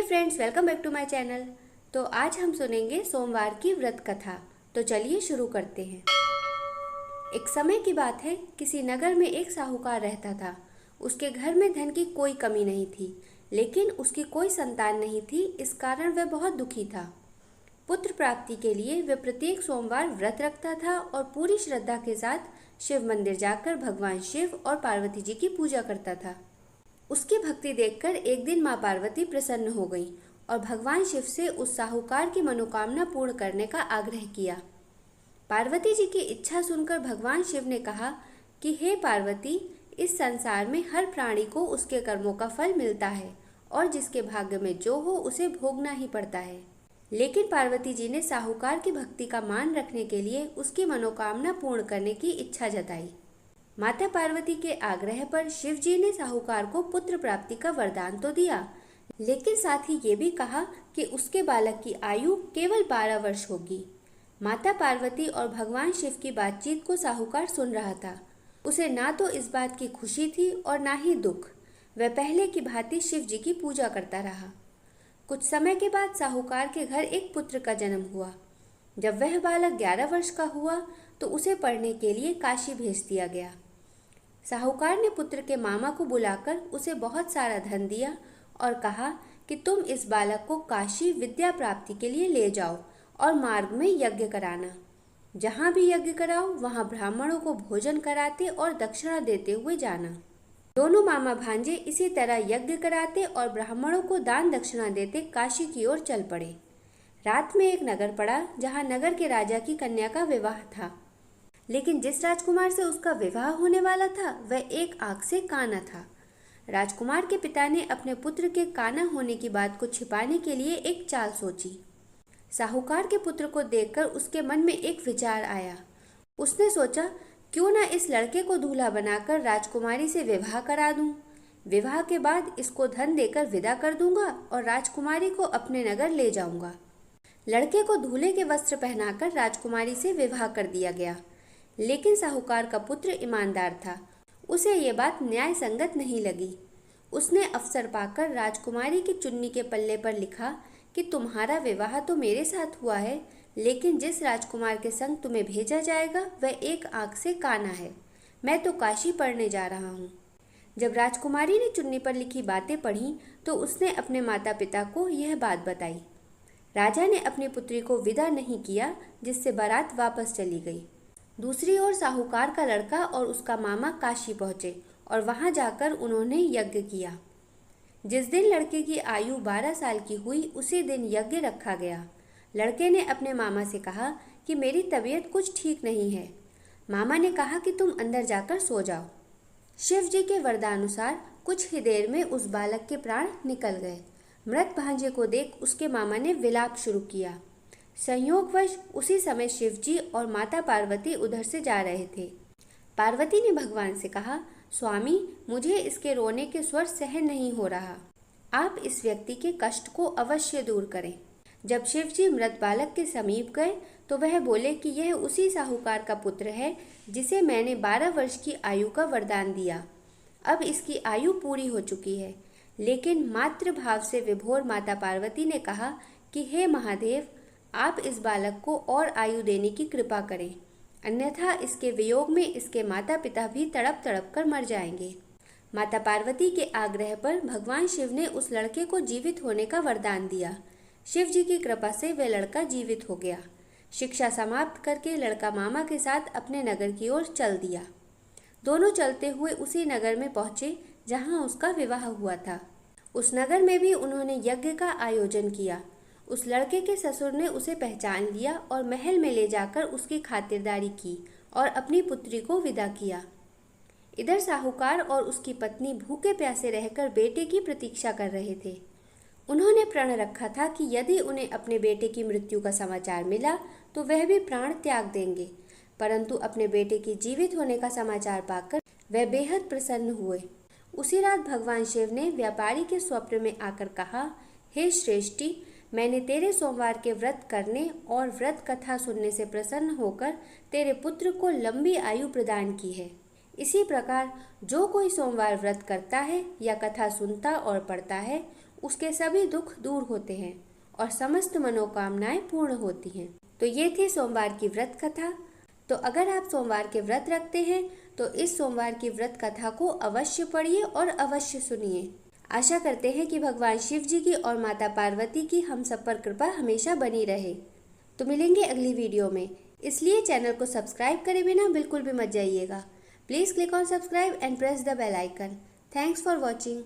Friends, welcome back to my channel. तो आज हम सुनेंगे सोमवार की व्रत कथा। तो चलिए शुरू करते हैं। एक समय की बात है, किसी नगर में एक साहूकार रहता था। उसके घर में धन की कोई कमी नहीं थी, लेकिन उसकी कोई संतान नहीं थी। इस कारण वह बहुत दुखी था। पुत्र प्राप्ति के लिए वह प्रत्येक सोमवार व्रत रखता था और पूरी श्रद्धा के साथ शिव मंदिर जाकर भगवान शिव और पार्वती जी की पूजा करता था। उसकी भक्ति देखकर एक दिन माँ पार्वती प्रसन्न हो गई और भगवान शिव से उस साहूकार की मनोकामना पूर्ण करने का आग्रह किया। पार्वती जी की इच्छा सुनकर भगवान शिव ने कहा कि हे पार्वती, इस संसार में हर प्राणी को उसके कर्मों का फल मिलता है और जिसके भाग्य में जो हो उसे भोगना ही पड़ता है। लेकिन पार्वती जी ने साहूकार की भक्ति का मान रखने के लिए उसकी मनोकामना पूर्ण करने की इच्छा जताई। माता पार्वती के आग्रह पर शिव जी ने साहूकार को पुत्र प्राप्ति का वरदान तो दिया, लेकिन साथ ही ये भी कहा कि उसके बालक की आयु केवल 12 वर्ष होगी। माता पार्वती और भगवान शिव की बातचीत को साहूकार सुन रहा था। उसे ना तो इस बात की खुशी थी और ना ही दुख। वह पहले की भांति शिव जी की पूजा करता रहा। कुछ समय के बाद साहूकार के घर एक पुत्र का जन्म हुआ। जब वह बालक 11 वर्ष का हुआ तो उसे पढ़ने के लिए काशी भेज दिया गया। साहूकार ने पुत्र के मामा को बुलाकर उसे बहुत सारा धन दिया और कहा कि तुम इस बालक को काशी विद्या प्राप्ति के लिए ले जाओ और मार्ग में यज्ञ कराना। जहाँ भी यज्ञ कराओ वहाँ ब्राह्मणों को भोजन कराते और दक्षिणा देते हुए जाना। दोनों मामा भांजे इसी तरह यज्ञ कराते और ब्राह्मणों को दान दक्षिणा देते काशी की ओर चल पड़े। रात में एक नगर पड़ा जहाँ नगर के राजा की कन्या का विवाह था, लेकिन जिस राजकुमार से उसका विवाह होने वाला था वह एक आंख से काना था। राजकुमार के पिता ने अपने पुत्र के काना होने की बात को छिपाने के लिए एक चाल सोची। साहूकार के पुत्र को देखकर उसके मन में एक विचार आया। उसने सोचा, क्यों ना इस लड़के को दूल्हा बनाकर राजकुमारी से विवाह करा दूं। विवाह के बाद इसको धन देकर विदा कर दूंगा और राजकुमारी को अपने नगर ले जाऊंगा। लड़के को दूल्हे के वस्त्र पहनाकर राजकुमारी से विवाह कर दिया गया, लेकिन साहूकार का पुत्र ईमानदार था। उसे ये बात न्याय संगत नहीं लगी। उसने अवसर पाकर राजकुमारी की चुन्नी के पल्ले पर लिखा कि तुम्हारा विवाह तो मेरे साथ हुआ है, लेकिन जिस राजकुमार के संग तुम्हें भेजा जाएगा वह एक आंख से काना है। मैं तो काशी पढ़ने जा रहा हूँ। जब राजकुमारी ने चुन्नी पर लिखी बातें पढ़ी तो उसने अपने माता पिता को यह बात बताई। राजा ने अपनी पुत्री को विदा नहीं किया, जिससे बारात वापस चली गई। दूसरी ओर साहूकार का लड़का और उसका मामा काशी पहुंचे और वहां जाकर उन्होंने यज्ञ किया। जिस दिन लड़के की आयु 12 साल की हुई उसी दिन यज्ञ रखा गया। लड़के ने अपने मामा से कहा कि मेरी तबीयत कुछ ठीक नहीं है। मामा ने कहा कि तुम अंदर जाकर सो जाओ। शिव जी के वरदानुसार कुछ ही देर में उस बालक के प्राण निकल गए। मृत भांजे को देख उसके मामा ने विलाप शुरू किया। संयोगवश उसी समय शिव जी और माता पार्वती उधर से जा रहे थे। पार्वती ने भगवान से कहा, स्वामी, मुझे इसके रोने के स्वर सहन नहीं हो रहा। आप इस व्यक्ति के कष्ट को अवश्य दूर करें। जब शिव जी मृत बालक के समीप गए तो वह बोले कि यह उसी साहूकार का पुत्र है जिसे मैंने 12 वर्ष की आयु का वरदान दिया। अब इसकी आयु पूरी हो चुकी है। लेकिन मातृभाव से विभोर माता पार्वती ने कहा कि हे महादेव, आप इस बालक को और आयु देने की कृपा करें, अन्यथा इसके वियोग में इसके माता पिता भी तड़प तड़प कर मर जाएंगे। माता पार्वती के आग्रह पर भगवान शिव ने उस लड़के को जीवित होने का वरदान दिया। शिव जी की कृपा से वह लड़का जीवित हो गया। शिक्षा समाप्त करके लड़का मामा के साथ अपने नगर की ओर चल दिया। दोनों चलते हुए उसी नगर में पहुंचे जहां उसका विवाह हुआ था। उस नगर में भी उन्होंने यज्ञ का आयोजन किया। उस लड़के के ससुर ने उसे पहचान लिया और महल में ले जाकर उसकी खातिरदारी की और अपनी पुत्री को विदा किया। इधर साहूकार और उसकी पत्नी भूखे प्यासे रहकर बेटे की प्रतीक्षा कर रहे थे। उन्होंने प्रण रखा था कि यदि उन्हें अपने बेटे की मृत्यु का समाचार मिला तो वह भी प्राण त्याग देंगे, परंतु अपने बेटे के जीवित होने का समाचार पाकर वह बेहद प्रसन्न हुए। उसी रात भगवान शिव ने व्यापारी के स्वप्न में आकर कहा, हे श्रेष्ठी, मैंने तेरे सोमवार के व्रत करने और व्रत कथा सुनने से प्रसन्न होकर तेरे पुत्र को लंबी आयु प्रदान की है। इसी प्रकार जो कोई सोमवार व्रत करता है या कथा सुनता और पढ़ता है उसके सभी दुख दूर होते हैं और समस्त मनोकामनाएं पूर्ण होती हैं। तो ये थी सोमवार की व्रत कथा। तो अगर आप सोमवार के व्रत रखते हैं तो इस सोमवार की व्रत कथा को अवश्य पढ़िए और अवश्य सुनिए। आशा करते हैं कि भगवान शिव जी की और माता पार्वती की हम सब पर कृपा हमेशा बनी रहे। तो मिलेंगे अगली वीडियो में, इसलिए चैनल को सब्सक्राइब करे बिना बिल्कुल भी मत जाइएगा। Please click on subscribe and press the bell icon. Thanks for watching.